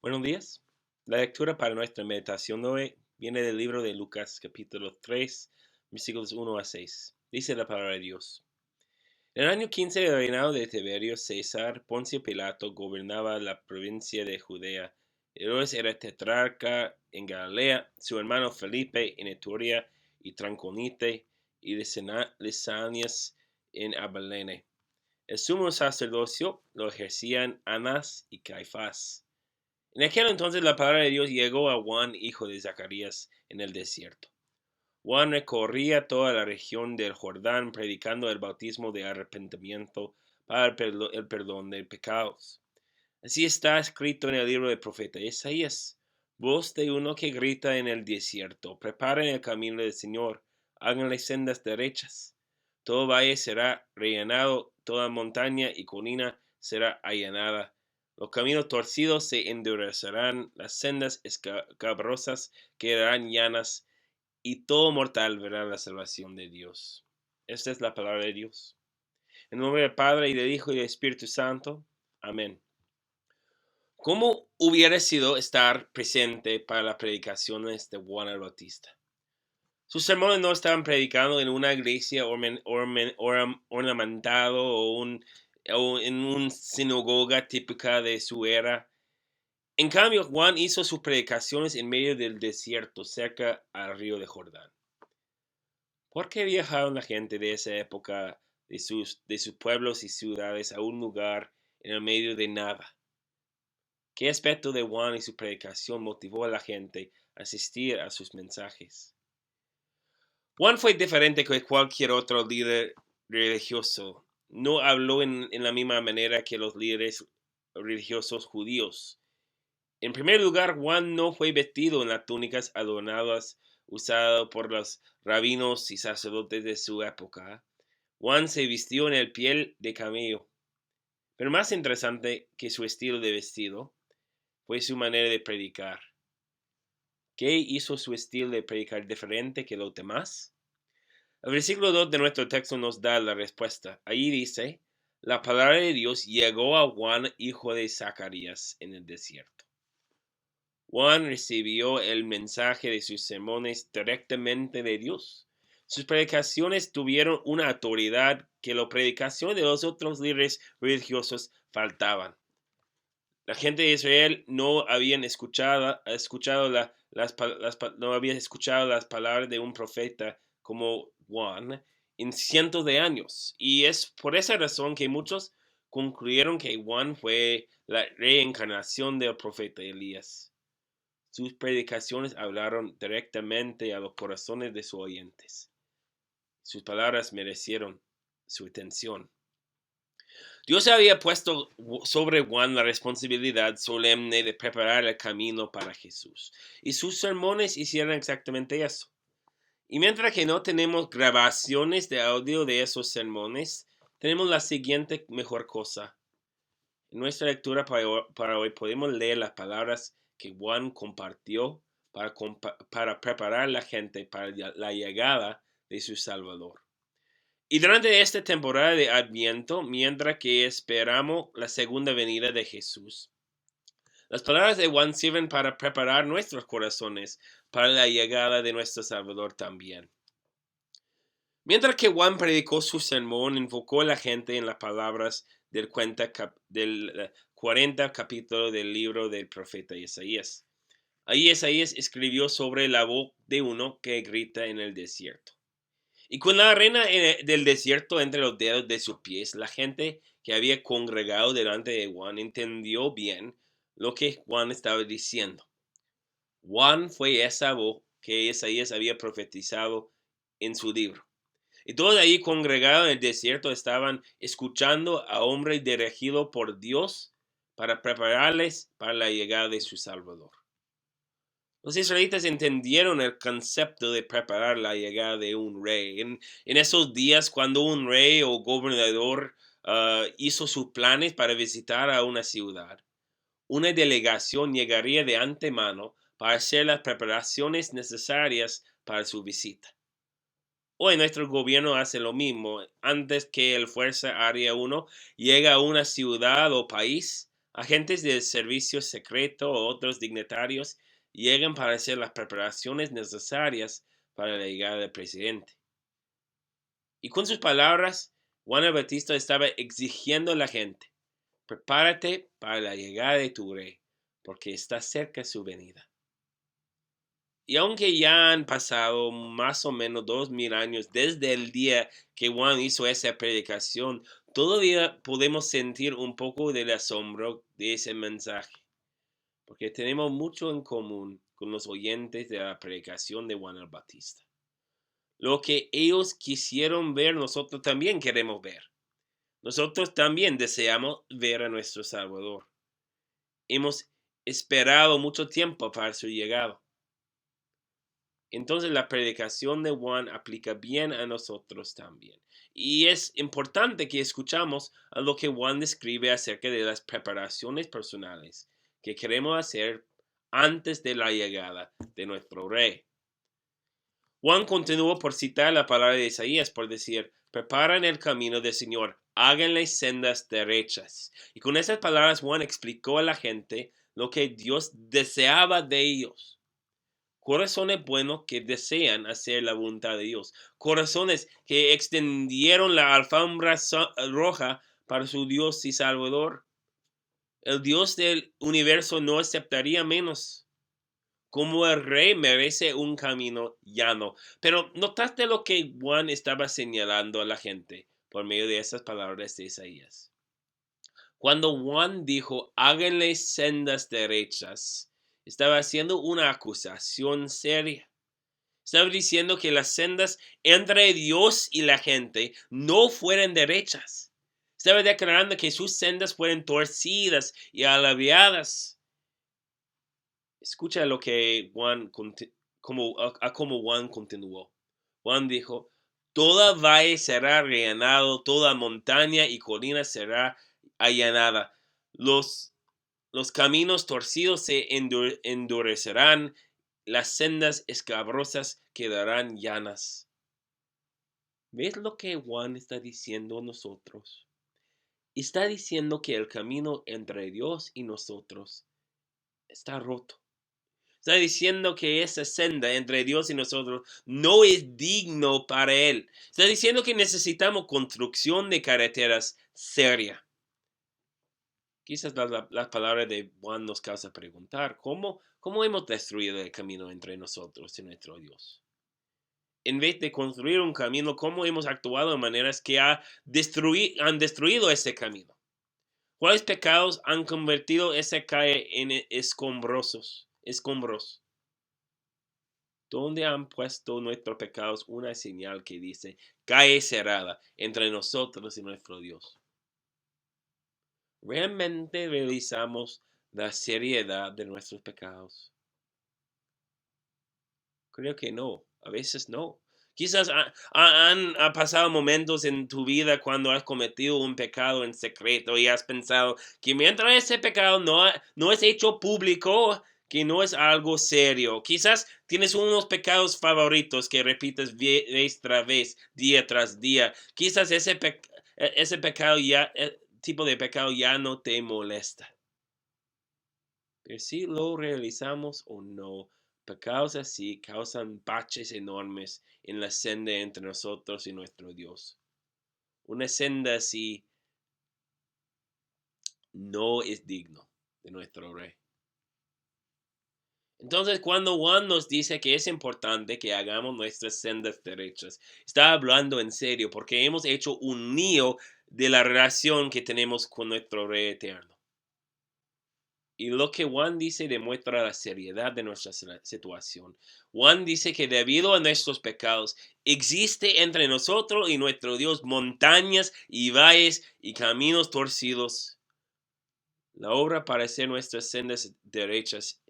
Buenos días. La lectura para nuestra meditación hoy viene del libro de Lucas, capítulo 3, versículos 1 a 6. Dice la palabra de Dios. En el año 15 del reinado de Tiberio César, Poncio Pilato gobernaba la provincia de Judea. Herodes era tetrarca en Galilea, su hermano Felipe en Iturea y Tranconite y Lisanias en Abilene. El sumo sacerdocio lo ejercían Anás y Caifás. En aquel entonces la palabra de Dios llegó a Juan, hijo de Zacarías, en el desierto. Juan recorría toda la región del Jordán predicando el bautismo de arrepentimiento para el perdón de pecados. Así está escrito en el libro del profeta Isaías: voz de uno que grita en el desierto, preparen el camino del Señor, háganle sendas derechas. Todo valle será rellenado, toda montaña y colina será allanada. Los caminos torcidos se endurecerán, las sendas escabrosas quedarán llanas, y todo mortal verá la salvación de Dios. Esta es la palabra de Dios. En nombre del Padre, y del Hijo, y del Espíritu Santo. Amén. ¿Cómo hubiera sido estar presente para las predicaciones de Juan el Bautista? Sus sermones no estaban predicando en una iglesia ornamentado o en una sinagoga típica de su era. En cambio, Juan hizo sus predicaciones en medio del desierto, cerca al río de Jordán. ¿Por qué viajaron la gente de esa época de sus pueblos y ciudades a un lugar en el medio de nada? ¿Qué aspecto de Juan y su predicación motivó a la gente a asistir a sus mensajes? Juan fue diferente que cualquier otro líder religioso. No habló en la misma manera que los líderes religiosos judíos. En primer lugar, Juan no fue vestido en las túnicas adornadas usadas por los rabinos y sacerdotes de su época. Juan se vistió en el piel de camello. Pero más interesante que su estilo de vestido fue su manera de predicar. ¿Qué hizo su estilo de predicar diferente que los demás? El versículo 2 de nuestro texto nos da la respuesta. Allí dice: la palabra de Dios llegó a Juan, hijo de Zacarías, en el desierto. Juan recibió el mensaje de sus sermones directamente de Dios. Sus predicaciones tuvieron una autoridad que las predicaciones de los otros líderes religiosos faltaban. La gente de Israel no habían escuchado las palabras de un profeta como Juan en cientos de años. Y es por esa razón que muchos concluyeron que Juan fue la reencarnación del profeta Elías. Sus predicaciones hablaron directamente a los corazones de sus oyentes. Sus palabras merecieron su atención. Dios había puesto sobre Juan la responsabilidad solemne de preparar el camino para Jesús, y sus sermones hicieron exactamente eso. Y mientras que no tenemos grabaciones de audio de esos sermones, tenemos la siguiente mejor cosa. En nuestra lectura para hoy podemos leer las palabras que Juan compartió para preparar a la gente para la llegada de su Salvador. Y durante esta temporada de Adviento, mientras que esperamos la segunda venida de Jesús, las palabras de Juan sirven para preparar nuestros corazones para la llegada de nuestro Salvador también. Mientras que Juan predicó su sermón, enfocó a la gente en las palabras del 40 capítulo del libro del profeta Isaías. Ahí Isaías escribió sobre la voz de uno que grita en el desierto. Y con la arena del desierto entre los dedos de sus pies, la gente que había congregado delante de Juan entendió bien lo que Juan estaba diciendo. Juan fue esa voz que Isaías había profetizado en su libro. Y todos allí congregados en el desierto estaban escuchando a hombres dirigidos por Dios para prepararles para la llegada de su Salvador. Los israelitas entendieron el concepto de preparar la llegada de un rey. En esos días, cuando un rey o gobernador hizo sus planes para visitar a una ciudad, una delegación llegaría de antemano para hacer las preparaciones necesarias para su visita. Hoy nuestro gobierno hace lo mismo. Antes que el Fuerza Aérea 1 llegue a una ciudad o país, Agentes del servicio secreto o otros dignatarios llegan para hacer las preparaciones necesarias para la llegada del presidente. Y con sus palabras, Juan el Bautista estaba exigiendo a la gente: prepárate para la llegada de tu rey, porque está cerca su venida. Y aunque ya han pasado más o menos 2000 años desde el día que Juan hizo esa predicación, todavía podemos sentir un poco del asombro de ese mensaje, porque tenemos mucho en común con los oyentes de la predicación de Juan el Bautista. Lo que ellos quisieron ver, nosotros también queremos ver. Nosotros también deseamos ver a nuestro Salvador. Hemos esperado mucho tiempo para su llegada. Entonces la predicación de Juan aplica bien a nosotros también. Y es importante que escuchamos a lo que Juan describe acerca de las preparaciones personales que queremos hacer antes de la llegada de nuestro rey. Juan continuó por citar la palabra de Isaías por decir: preparan el camino del Señor, háganle sendas derechas. Y con esas palabras Juan explicó a la gente lo que Dios deseaba de ellos. Corazones buenos que desean hacer la voluntad de Dios. Corazones que extendieron la alfombra roja para su Dios y Salvador. El Dios del universo no aceptaría menos. Como el rey merece un camino llano. Pero notaste lo que Juan estaba señalando a la gente por medio de esas palabras de Isaías. Cuando Juan dijo: háganle sendas derechas, estaba haciendo una acusación seria. Estaba diciendo que las sendas entre Dios y la gente no fueran derechas. Estaba declarando que sus sendas fueran torcidas y alaviadas. Escucha lo que Juan, como Juan continuó. Juan dijo: toda valle será rellenado, toda montaña y colina será allanada. Los caminos torcidos se endurecerán, las sendas escabrosas quedarán llanas. ¿Ves lo que Juan está diciendo a nosotros? Está diciendo que el camino entre Dios y nosotros está roto. Está diciendo que esa senda entre Dios y nosotros no es digno para Él. Está diciendo que necesitamos construcción de carreteras seria. Quizás las palabras de Juan nos causa preguntar: ¿cómo hemos destruido el camino entre nosotros y nuestro Dios? En vez de construir un camino, ¿cómo hemos actuado de maneras que han destruido ese camino? ¿Cuáles pecados han convertido esa calle en escombrosos? ¿Dónde han puesto nuestros pecados una señal que dice calle cerrada entre nosotros y nuestro Dios? ¿Realmente realizamos la seriedad de nuestros pecados? Creo que no, a veces no. Quizás han pasado momentos en tu vida cuando has cometido un pecado en secreto y has pensado que mientras ese pecado no es hecho público, que no es algo serio. Quizás tienes unos pecados favoritos que repites vez tras vez, día tras día. Quizás ese pecado tipo de pecado ya no te molesta. Pero si lo realizamos o no, pecados así causan baches enormes en la senda entre nosotros y nuestro Dios. Una senda así no es digno de nuestro Rey. Entonces, cuando Juan nos dice que es importante que hagamos nuestras sendas derechas, está hablando en serio, porque hemos hecho un nido de la relación que tenemos con nuestro Rey eterno. Y lo que Juan dice demuestra la seriedad de nuestra situación. Juan dice que debido a nuestros pecados existe entre nosotros y nuestro Dios montañas y valles y caminos torcidos. La obra para hacer nuestras sendas derechas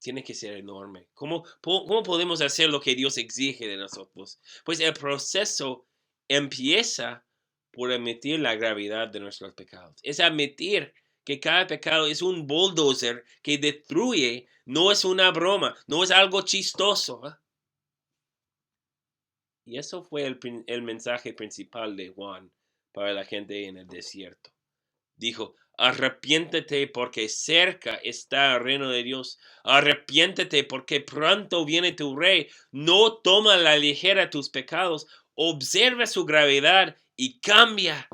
tiene que ser enorme. ¿Cómo podemos hacer lo que Dios exige de nosotros? Pues el proceso empieza por admitir la gravedad de nuestros pecados. Es admitir que cada pecado es un bulldozer que destruye, no es una broma, no es algo chistoso. Y eso fue el mensaje principal de Juan para la gente en el desierto. Dijo: Arrepiéntete porque cerca está el reino de Dios. Arrepiéntete porque pronto viene tu rey. No toma a la ligera tus pecados. Observa su gravedad y cambia.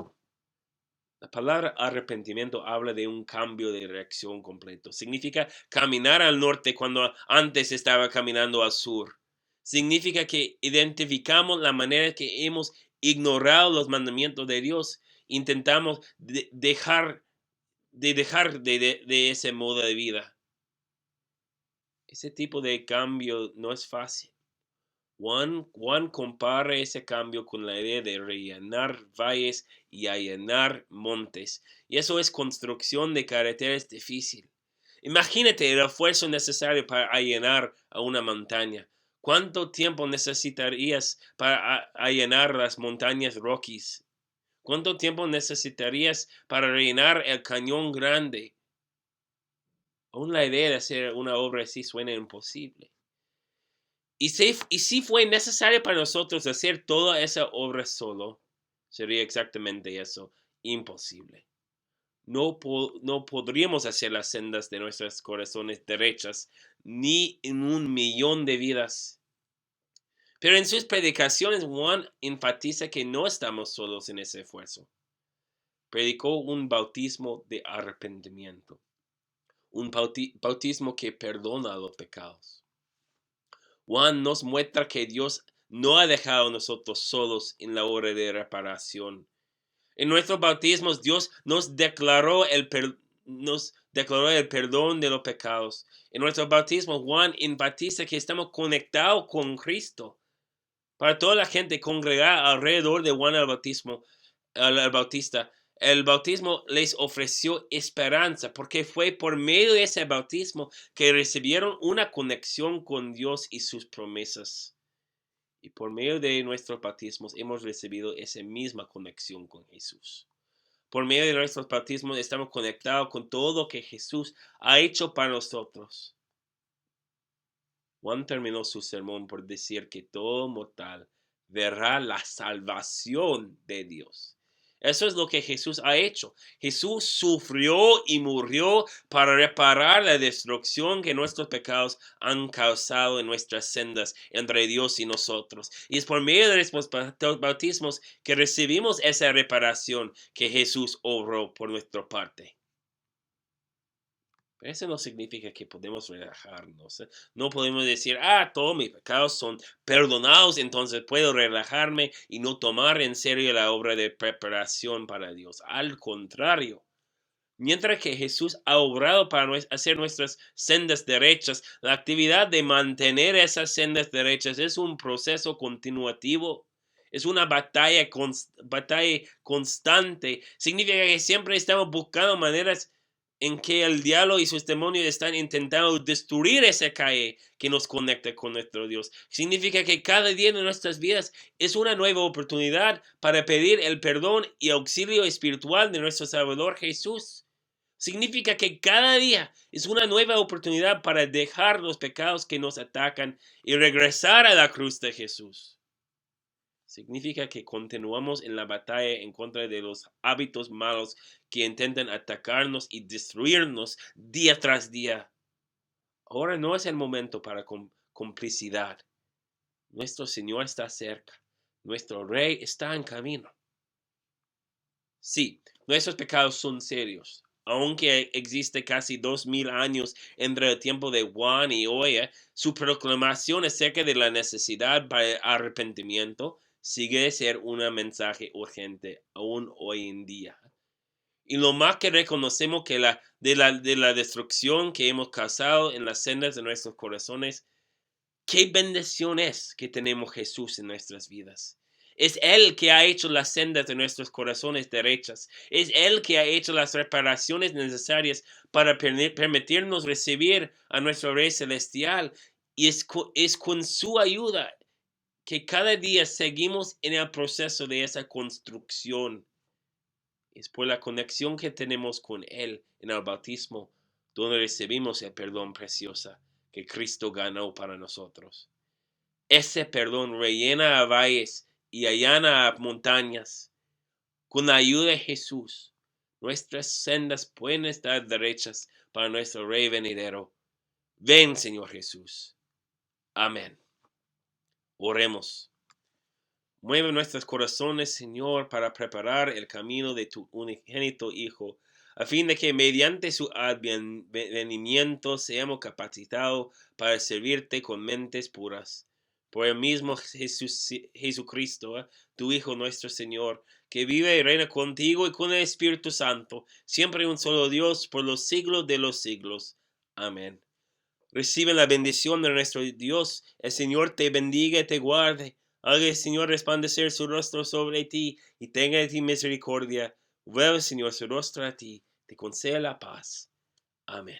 La palabra arrepentimiento habla de un cambio de reacción completo. Significa caminar al norte cuando antes estaba caminando al sur. Significa que identificamos la manera que hemos ignorado los mandamientos de Dios. Intentamos dejar de ese modo de vida. Ese tipo de cambio no es fácil. Juan compara ese cambio con la idea de rellenar valles y allanar montes. Y eso es construcción de carreteras difícil. Imagínate el esfuerzo necesario para allanar a una montaña. ¿Cuánto tiempo necesitarías para allanar las montañas Rockies? ¿Cuánto tiempo necesitarías para rellenar el Cañón Grande? Aún la idea de hacer una obra así suena imposible. Y si fue necesario para nosotros hacer toda esa obra solo, sería exactamente eso, imposible. No podríamos hacer las sendas de nuestros corazones derechas, ni en 1,000,000 de vidas. Pero en sus predicaciones, Juan enfatiza que no estamos solos en ese esfuerzo. Predicó un bautismo de arrepentimiento, un bautismo que perdona los pecados. Juan nos muestra que Dios no ha dejado a nosotros solos en la obra de reparación. En nuestros bautismos, Dios nos declaró el perdón de los pecados. En nuestro bautismo, Juan enfatiza que estamos conectados con Cristo. Para toda la gente congregada alrededor de Juan el Bautista, el bautismo les ofreció esperanza porque fue por medio de ese bautismo que recibieron una conexión con Dios y sus promesas. Y por medio de nuestros bautismos hemos recibido esa misma conexión con Jesús. Por medio de nuestros bautismos estamos conectados con todo lo que Jesús ha hecho para nosotros. Juan terminó su sermón por decir que todo mortal verá la salvación de Dios. Eso es lo que Jesús ha hecho. Jesús sufrió y murió para reparar la destrucción que nuestros pecados han causado en nuestras sendas entre Dios y nosotros. Y es por medio de nuestros bautismos que recibimos esa reparación que Jesús obró por nuestra parte. Pero eso no significa que podemos relajarnos. No podemos decir, todos mis pecados son perdonados, entonces puedo relajarme y no tomar en serio la obra de preparación para Dios. Al contrario, mientras que Jesús ha obrado para hacer nuestras sendas derechas, la actividad de mantener esas sendas derechas es un proceso continuativo. Es una batalla constante. Significa que siempre estamos buscando maneras en que el diablo y sus demonios están intentando destruir esa calle que nos conecta con nuestro Dios. Significa que cada día de nuestras vidas es una nueva oportunidad para pedir el perdón y auxilio espiritual de nuestro Salvador Jesús. Significa que cada día es una nueva oportunidad para dejar los pecados que nos atacan y regresar a la cruz de Jesús. Significa que continuamos en la batalla en contra de los hábitos malos que intentan atacarnos y destruirnos día tras día. Ahora no es el momento para complicidad. Nuestro Señor está cerca. Nuestro Rey está en camino. Sí, nuestros pecados son serios. Aunque existe casi 2,000 años entre el tiempo de Juan y hoy, su proclamación acerca de la necesidad para arrepentimiento sigue de ser un mensaje urgente aún hoy en día. Y lo más que reconocemos que de la destrucción que hemos causado en las sendas de nuestros corazones, qué bendición es que tenemos Jesús en nuestras vidas. Es Él que ha hecho las sendas de nuestros corazones derechas. Es Él que ha hecho las reparaciones necesarias para permitirnos recibir a nuestro Rey Celestial. Y es con su ayuda que cada día seguimos en el proceso de esa construcción. Es por la conexión que tenemos con Él en el bautismo donde recibimos el perdón precioso que Cristo ganó para nosotros. Ese perdón rellena a valles y allana a montañas. Con la ayuda de Jesús Nuestras sendas pueden estar derechas para nuestro Rey venidero. Ven, Señor Jesús. Amén. Oremos. Mueve nuestros corazones, Señor, para preparar el camino de tu unigénito Hijo, a fin de que mediante su advenimiento seamos capacitados para servirte con mentes puras. Por el mismo Jesucristo, tu Hijo nuestro Señor, que vive y reina contigo y con el Espíritu Santo, siempre un solo Dios, por los siglos de los siglos. Amén. Recibe la bendición de nuestro Dios. El Señor te bendiga y te guarde. Haga el Señor resplandecer su rostro sobre ti y tenga de ti misericordia. Vuelve, Señor, su rostro a ti. Te conceda la paz. Amén.